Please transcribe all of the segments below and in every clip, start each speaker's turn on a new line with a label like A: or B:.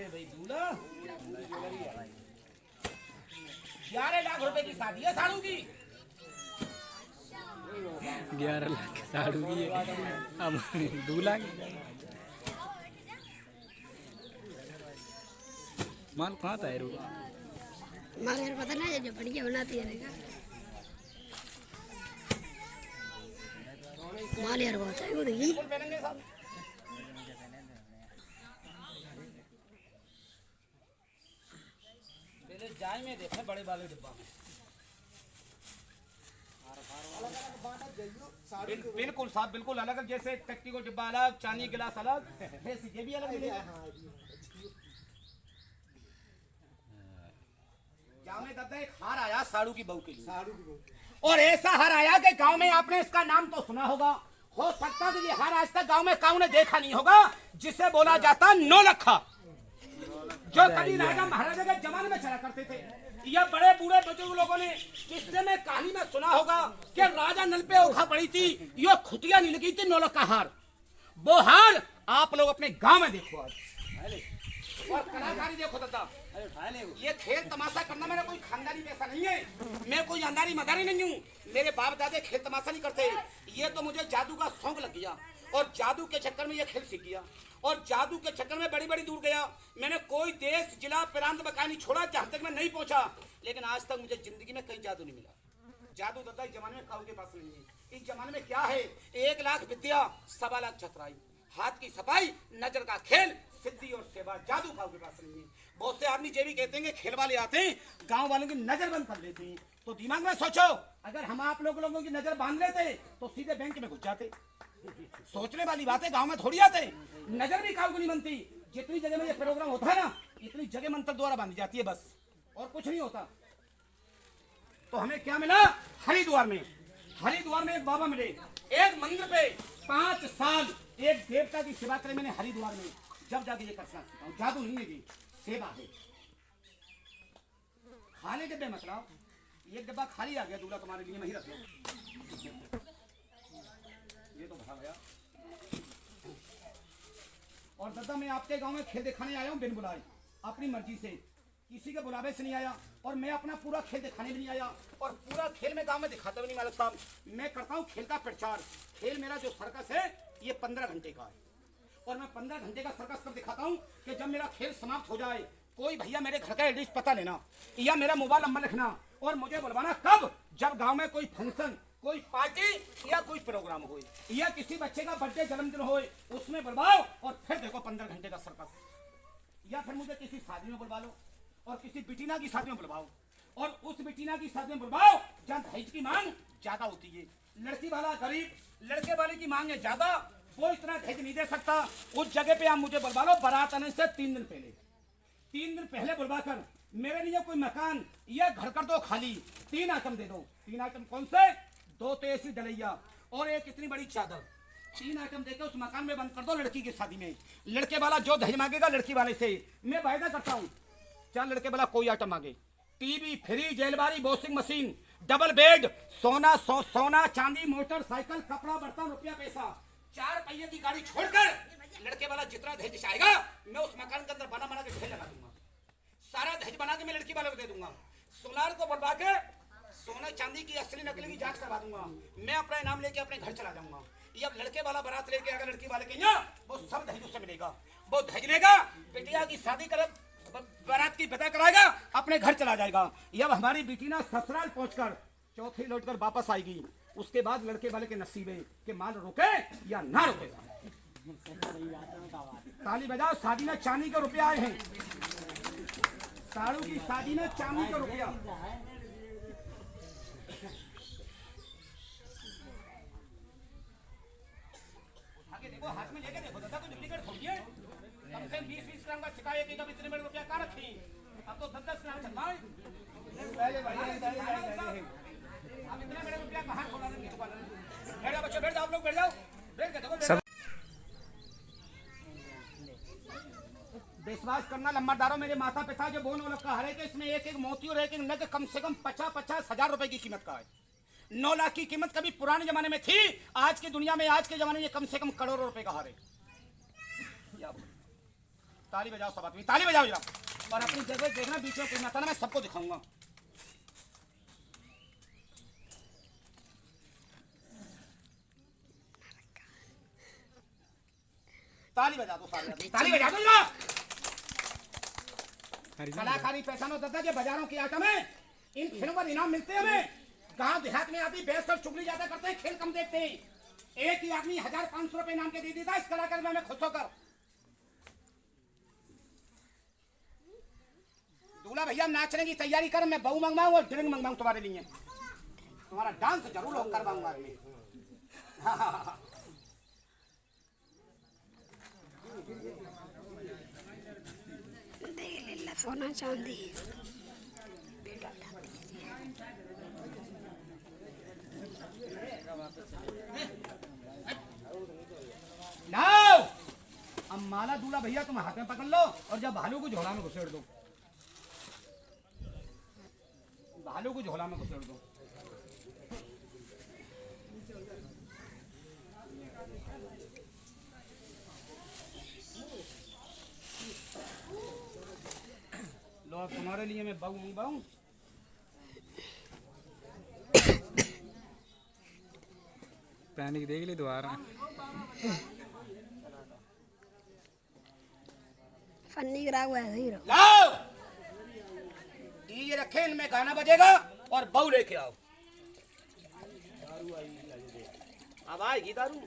A: भाई दूल्हा 11 लाख रुपए की शादी है साड़ू की।
B: 11 लाख साड़ू की हम दूल्हा माल कहाँ था यार?
C: माल यार पता नहीं जो बढ़िया बनाती है माल यार बहुत है वो देखिए।
A: जाए में देखे बड़े वाले डिब्बा बिल्कुल साहब बिल्कुल अलग, जैसे टक्की को डिब्बा अलग, चांदी गिलास अलग, ये भी अलग मिलेगा। गाँव में दादा एक हार आया साड़ू की बहू के लिए, और ऐसा हार आया कि गांव में आपने इसका नाम तो सुना होगा, हो सकता है ये हार आज तक गांव में काऊ ने देखा नहीं होगा, जिसे बोला जाता नौलखा, जो कभी राजा महाराजा के जमाने में चला करते थे। यह बड़े बूढ़े बुजुर्ग लोगों ने किस्से में कहानी में सुना होगा कि राजा नल पे ओखा पड़ी थी, यो खुटिया नहीं लगी थी नौलखा हार। वो हार आप लोग अपने गांव में देखो आज, और कलाकारी देखो दादा। ये खेल तमाशा करना मेरा कोई खानदानी पैसा नहीं है, मैं कोई अंधारी मदारी नहीं हूँ, मेरे बाप दादे खेल तमाशा नहीं करते। ये तो मुझे जादू का शौक लग गया, और जादू के चक्कर में ये खेल सीख गया, और जादू के चक्कर में बड़ी बड़ी दूर गया। मैंने कोई देश जिला प्रांत बका नहीं छोड़ा जहां तक मैं नहीं पहुंचा, लेकिन आज तक मुझे जिंदगी में कहीं जादू नहीं मिला। जादू दादा इस जमाने में काऊ के पास नहीं है। इस जमाने में क्या है, 1 लाख विद्या 1.25 लाख चतुराई, हाथ की सफाई, नजर का खेल, सिद्धि और सेवा, जादू काऊ के पास नहीं है। बहुत से आदमी ये भी कहते हैं खेल वाले आते हैं गांव वालों की नजर बंद कर लेते हैं, तो दिमाग में सोचो अगर हम आप लोगों की नजर बांध लेते तो सीधे बैंक में घुस जाते। सोचने वाली बात है, गांव में थोड़ी आते, नजर भी काऊ को नहीं बनती। जितनी जगह में ये प्रोग्राम होता है ना, इतनी जगह मंत्र द्वारा बांधी जाती है बस, और कुछ नहीं होता। तो हमें क्या मिला, हरिद्वार में एक बाबा मिले, एक मंदिर पे 5 साल एक देवता की सेवा करे मैंने हरिद्वार में, जब जाके ये कर सकता हूँ। जादू नहीं है जी, सेवा है। खाली डिब्बे मतलब एक डिब्बा खाली आ गया, दूल्हा तुम्हारे लिए मैं ही रख लूं। ये तो भरा गया। और दादा मैं आपके गांव में खेल दिखाने आया हूँ बिन बुलाए, अपनी मर्जी से, किसी के बुलावे से नहीं आया, और मैं अपना पूरा खेल दिखाने भी नहीं आया, और पूरा खेल मैं गांव में दिखाता भी नहीं मालिक साहब। मैं करता हूँ खेल का प्रचार। खेल मेरा जो सर्कस है ये 15 घंटे का है, और मैं 15 घंटे का सर्कस कर दिखाता हूँ कि जब मेरा खेल समाप्त हो जाए, कोई भैया मेरे घर का एड्रेस पता लेना या मेरा मोबाइल नंबर लिखना, और मुझे बुलवाना कब, जब गांव में कोई फंक्शन, कोई पार्टी या कोई प्रोग्राम हो, या किसी बच्चे का बर्थडे जन्मदिन हो, उसमें बुलवाओ, और फिर देखो 15 घंटे का सर्कस। या फिर मुझे किसी शादी में बुलवा लो, और किसी बिटीना की शादी में बुलवाओ, और उस बिटीना की शादी में बुलवाओ जहाँ दहेज की मांग ज्यादा होती है। लड़की वाला गरीब, लड़के वाले की मांग है ज्यादा, वो इतना दहेज नहीं दे सकता। उस जगह पे आप मुझे बुलवा लो, बारात आने से 3 दिन पहले बुलवा कर मेरे लिए कोई मकान या घर कर दो खाली, 3 आइटम दे दो। 3 आइटम कौन से, 2 तो ऐसी डलैया और एक इतनी बड़ी चादर, 3 आइटम देकर उस मकान में बंद कर दो। लड़की की शादी में लड़के वाला जो दहेज मांगेगा लड़की वाले से मैं वायदा करता हूँ, चाहे लड़के वाला कोई आइटम मांगे, टीवी, फ्रिज, एलमारी, वॉशिंग मशीन, डबल बेड, सोना चांदी, मोटरसाइकिल, कपड़ा, बर्तन, रुपया पैसा, 4 पहिए की गाड़ी छोड़कर लड़के वाला जितना दहेज चाहेगा मैं उस मकान के अंदर बना के ढेर लगा दूंगा। सारा दहेज बना के मैं लड़की वाले को दे दूंगा। सोनार को बढ़वा के सोना चांदी की असली नकली की जांच करवा दूंगा। मैं अपना इनाम लेके अपने घर चला जाऊंगा। ये अब लड़के वाला बारात लेके आएगा लड़की वाले के यहाँ, वो सब दहेज उससे मिलेगा। वो दहेज लेगा, बिटिया की शादी कर, बारात की पता कराएगा, अपने घर चला जाएगा। अब हमारी बेटी ना ससुराल पहुंचकर चौथी लौटकर वापस आएगी, उसके बाद लड़के वाले के नसीबे के माल रोके या ना रोकेगा। ताली बजाओ, शादी में चांदी के रुपया आए हैं, साड़ू की शादी में चांदी का रुपया। आगे देखो, हाथ में लेके देखो दादा, कोई डुप्लीकेट थोड़ी है। कम से कम 20-20 ग्राम का शिकायत है, इतने बड़े रुपया कहाँ रखी, अब तो 10-10 ग्राम चलता है। अब इतने बड़े रुपया कहाँ छोड़ा रही दुकान में। बैठ जाओ बच्चों, बैठ जाओ, आप लोग बैठ जाओ, बैठ के देखो। विश्वास करना लंबादारों, मेरे माता पिता जो बोन वाला का है कि इसमें एक एक मोती और एक एक नग कम से कम 50-50 हजार रुपए की कीमत का है। 9 लाख की कीमत कभी पुराने जमाने में थी, आज की दुनिया में, आज के जमाने में कम से कम करोड़ों रुपए का हार है। ताली बजाओ सब आदमी, ताली बजाओ जरा। और अपनी जगह देखना, बीच में कोई मत आना, मैं सबको दिखाऊंगा। ताली बजा दो सारे आदमी, ताली बजा दो जरा। कलाकारी पहचानो दादा के बाजारों की आइटम है, इन खेलों पर इनाम मिलते हैं हमें। गांव देहात में आदमी बैस और चुगली ज्यादा करते हैं, खेल कम देखते हैं। एक ही आदमी 1500 रुपए इनाम के दे देता इस कलाकार में, हमें खुश होकर। दूल्हा भैया नाचने की तैयारी कर, मैं बहू मंगवाऊं और ड्रिंक मंगवाऊं तुम्हारे लिए। तुम्हारा डांस जरूर हो करवाऊंगा मैं।
C: देख ले सोना चांदी।
A: लाओ अब माला दूल्हा भैया तुम हाथ में पकड़ लो और जब भालू को झोला में घुसेड़ दो, भालू को झोला में घुसेड़ दो। लो अब तुम्हारे लिए मैं बहू मंगवाऊं।
B: पहन के देख ले दोबारा।
C: फन्नी करा हुआ है हीरो।
A: लाओ डीजे रखे, इनमें गाना बजेगा और बहू लेके आओ। अब आएगी दारू,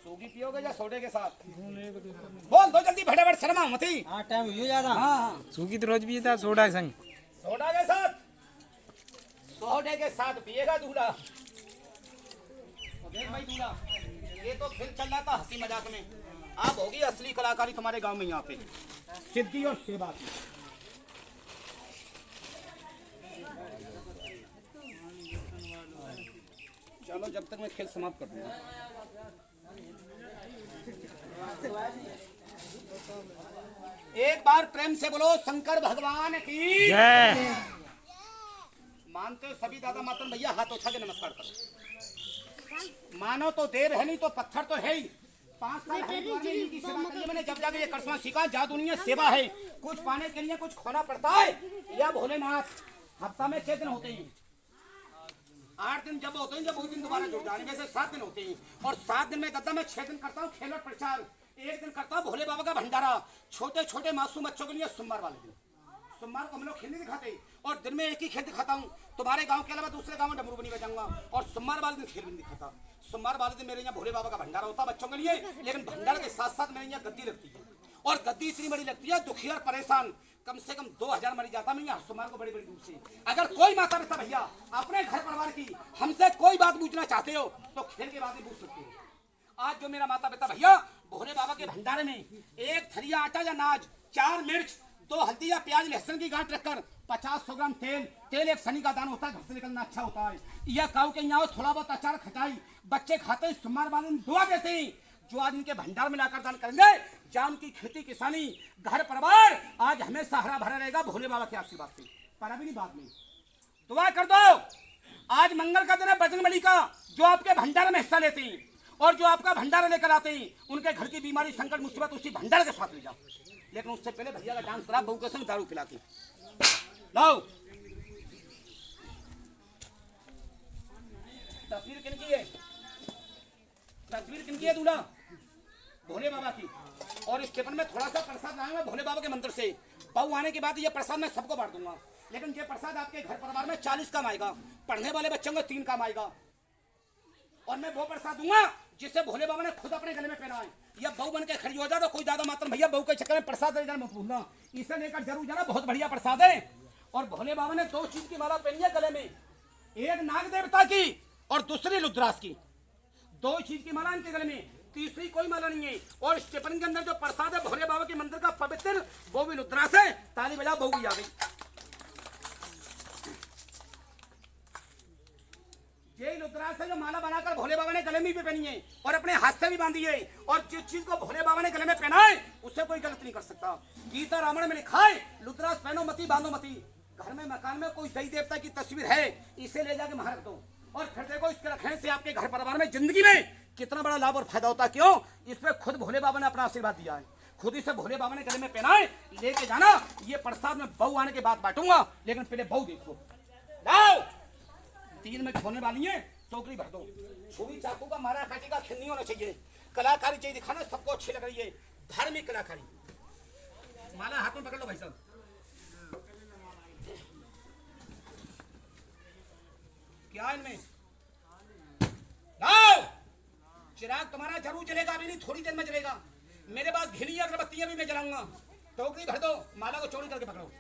A: सूगी पियोगे या सोडे के साथ? बोल दो जल्दी, फटाफट, शर्मा मत ही।
D: हाँ टाइम हुई ज्यादा।
A: हाँ
B: सूखी तो रोज भी था सोडा संग।
A: सोडा के साथ, सोडे के साथ पिएगा दूल्हा। तो देख भाई दूल्हा, ये तो खेल चल रहा था हंसी मजाक में, अब होगी असली कलाकारी तुम्हारे गांव में यहाँ पे, सिद्धि और सेवा की। चलो जब तक मैं खेल समाप्त कर दूंगा। एक बार प्रेम से बोलो शंकर भगवान की
B: जय।
A: मानते हो सभी दादा मातन भैया, हाथ उठा के नमस्कार करो। मानो तो देर है, नहीं तो पत्थर तो है ही। 5 साल हरिद्वार में इनकी सेवा करी है मैंने, जब जाके ये करसना सीखा। जादू नहीं है, सेवा है। कुछ पाने के लिए कुछ खोना पड़ता है। या भोलेनाथ हफ्ता में 6 दिन होते हैं, 8 दिन जब होते हैं, जब उस दिन दोबारा जुड़ जाने में से 7 दिन होते हैं। और 7 दिन में दादा मैं 6 दिन करता हूँ खेल और प्रचार, 1 दिन करता हूँ भोले बाबा का भंडारा। छोटे छोटे मासूम बच्चों के लिए सोमवार वाले दिन, सोमवार को हम लोग खेल नहीं दिखाते, और दिन में एक ही खेल दिखाता हूँ। तुम्हारे गांव के अलावा दूसरे गांव में डमरू बनी बजाऊंगा, और सोमवार वाले दिन खेल भी नहीं दिखाता। सोमवार वाले दिन मेरे यहाँ भोले बाबा का भंडारा होता बच्चों के लिए, लेकिन भंडारे के साथ साथ मेरे यहाँ गद्दी लगती है। और गद्दी इतनी बड़ी लगती है, दुखी और परेशान कम से कम 2000 मरी जाता मैं यहाँ सोमवार को बड़ी बड़ी दूर से। अगर कोई माता पिता भैया अपने घर परिवार की हमसे कोई बात पूछना चाहते हो तो खेल के बाद ही पूछ सकते हो। आज जो मेरा माता पिता भैया भोले बाबा के भंडारे में 1 थरिया आटा या नाज, 4 मिर्च, 2 हल्दी या प्याज लहसुन की गांठ रखकर 50-100 ग्राम तेल 1 शनि का दान होता है, घर से निकलना अच्छा होता है। यह काऊ के यहाँ थोड़ा बहुत अचार खटाई बच्चे खाते, सोमवार वाले दिन दुआ देते हैं। जो आज इनके भंडार में लाकर दान करेंगे, जहाँ उनकी खेती किसानी घर परिवार आज हमेशा हरा भरा रहेगा भोले बाबा के आशीर्वाद से। पर अभी नहीं, बाद में दुआ कर दो। आज मंगल का दिन है बजरंगबली का, जो आपके भंडार में हिस्सा लेते हैं और जो आपका भंडारा लेकर आते हैं, उनके घर की बीमारी संकट मुसीबत उसी भंडार के साथ ले जाओ। लेकिन उससे पहले भैया का डांस करा, बहू के संग दारू पिला के लाओ। तस्वीर किनकी है? तस्वीर किनकी है दूल्हा? भोले बाबा की। और इस टिफिन में थोड़ा सा प्रसाद लाऊंगा भोले बाबा के मंदिर से। बहू आने के बाद ये प्रसाद मैं सबको बांट दूंगा, लेकिन ये प्रसाद आपके घर परिवार में 40 काम आएगा, पढ़ने वाले बच्चों को 3 काम आएगा। और मैं वो प्रसाद दूंगा जिसे भोले बाबा ने खुद अपने गले में पहना है। या बहू बन के खड़ी हो जा तो कोई दादा मातन भैया बहू के चक्कर में प्रसाद ले जाना मत भूलना, इसे लेकर जरूर जाना, बहुत बढ़िया प्रसाद है। और भोले बाबा ने 2 चीज की माला पहनी है गले में, एक नाग देवता की और दूसरी रुद्राक्ष की। 2 चीज की माला इनके गले में, तीसरी कोई माला नहीं है। और स्टेपन के अंदर जो प्रसाद है भोले बाबा के मंदिर का पवित्र, वो भी रुद्राक्ष है। ताली बजा, बहू भी आ गई। ये रुद्राक्ष है जो माला बनाकर भोले बाबा ने गले में भी पहनी है और अपने हाथ से भी बांधी है। और जिस चीज को भोले बाबा ने गले में पहना है उससे कोई गलत नहीं कर सकता। गीता रामायण में लिखा है, रुद्राक्ष पहनो मती बांधो मती। घर में मकान में कोई देवी देवता की तस्वीर है, इसे ले जाके वहां रख दो। और फिर देखो, इसके रखने से आपके घर परिवार में जिंदगी में कितना बड़ा लाभ और फायदा होता है। क्यों? इसमें खुद भोले बाबा ने अपना आशीर्वाद दिया है, खुद ही से भोले बाबा ने गले में पहना है। लेके जाना, ये प्रसाद में बहू आने के बाद बांटूंगा, लेकिन पहले बहू देखो। लाओ 3 मिनट होने वाली है, टोकरी भर दो। छुरी चाकू का मारा काटी का खेल नहीं होना चाहिए, कलाकारी चाहिए दिखाना, सबको अच्छी लग रही है, धार्मिक कलाकारी। माला हाथ में पकड़ लो भाई साहब। क्या इनमें? लाओ चिराग तुम्हारा जरूर जलेगा, अभी नहीं थोड़ी देर में जलेगा। मेरे पास घिनी अगरबत्तियां भी मैं जलाऊंगा। टोकरी भर दो, माला को चौड़ी करके पकड़ो।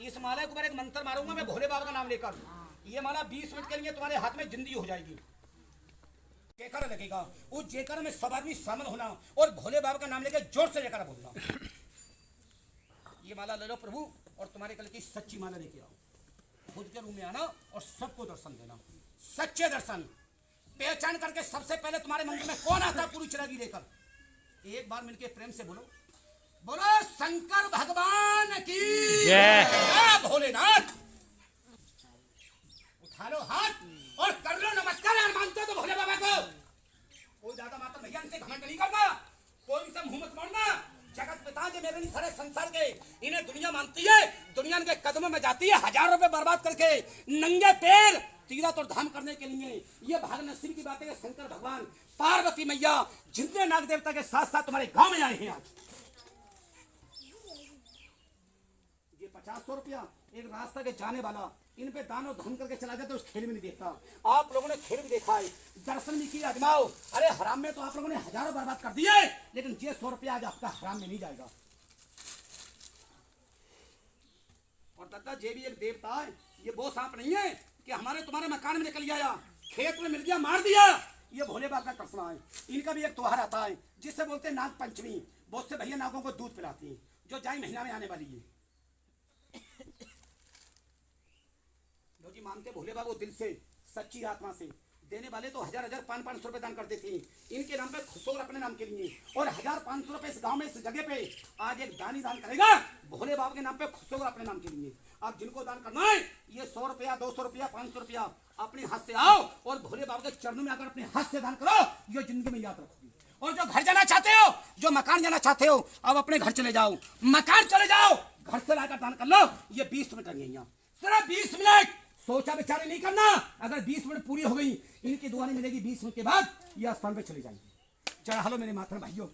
A: इस माला के ऊपर एक मंत्र मारूंगा मैं भोले बाबा का नाम लेकर। ये माला 20 मिनट के लिए तुम्हारे हाथ में जिंदगी हो जाएगी। जेकर लगेगा, उस जेकर में सब आदमी शामिल होना और भोले बाबा का नाम लेकर जोर से जेकर बोलना। ये माला ले लो प्रभु, और तुम्हारे कल की सच्ची माला लेके आओ। खुद के रूम में आना और सबको दर्शन देना, सच्चे दर्शन। पहचान करके सबसे पहले तुम्हारे मंदिर में कौन आता पूरी चिरागी लेकर, एक बार मिलके प्रेम से बोलो, बोलो शंकर भगवान की जय, भोलेनाथ। उठा लो हाथ और कर लो नमस्कार। यार मानते हो तो भोले बाबा को। कोई ज्यादा माता भैया इनसे घमंड नहीं करना, कोई इनसे मुंह मत मोड़ना। जगत पिता जो मेरे सारे संसार के, इन्हें दुनिया मानती है, दुनिया इनके कदमों में जाती है। 1000 रुपए बर्बाद करके नंगे पैर तीरथ और धाम करने के लिए। ये भाग नसीब की बात है। शंकर भगवान, पार्वती मैया, जितने नाग देवता के साथ साथ तुम्हारे गांव में आए हैं आज। ये 500 रुपया एक रास्ता के जाने वाला, इन पे दान और धन करके चला जाता, उस खेल में नहीं देखता। आप लोगों ने खेल भी देखा है, दर्शन भी किया, आजमाओ। अरे हराम में तो आप लोगों ने हजारों बर्बाद कर दिए, लेकिन ये 100 रुपया आज आपका हराम में नहीं जाएगा। और दादा ये भी एक देवता है, ये वो सांप नहीं है कि हमारे तुम्हारे मकान में निकल आया, खेत में मिल गया मार दिया। ये भोले बाबा का कृष्णा है। इनका भी एक त्योहार आता है जिससे बोलते हैं नाग पंचमी। बहुत से भैया नागों को दूध पिलाती है, जो जाए महीना में आने वाली है। जी मानते भोले बाबा दिल से, सच्ची आत्मा से। देने वाले तो 1000 500 रुपए दान करते थे इनके नाम पे, खुश होकर अपने नाम के लिए। और 1500 रुपए इस गांव में, इस जगह पे आज एक दानी दान करेगा भोले बाबा के नाम पे, खुश होकर अपने नाम के लिए। आप जिनको दान करना है, ये 100 रुपया 200 रुपया 500 रुपया अपने हाथ से आओ और भोले बाबा के चरणों में आकर अपने हाथ से दान करो। ये जिंदगी में याद रखोगे। और जो घर जाना चाहते हो, जो मकान जाना चाहते हो, अब अपने घर चले जाओ, मकान चले जाओ, घर से लाकर दान कर लो। ये 20 मिनट लगेंगे, सिर्फ 20 मिनट। सोचा विचार नहीं करना। अगर 20 मिनट पूरी हो गई, इनकी दुआ नहीं मिलेगी। 20 मिनट के बाद ये स्थान पे चले जाएंगे। चढ़ा लो मेरे माता भाइयों।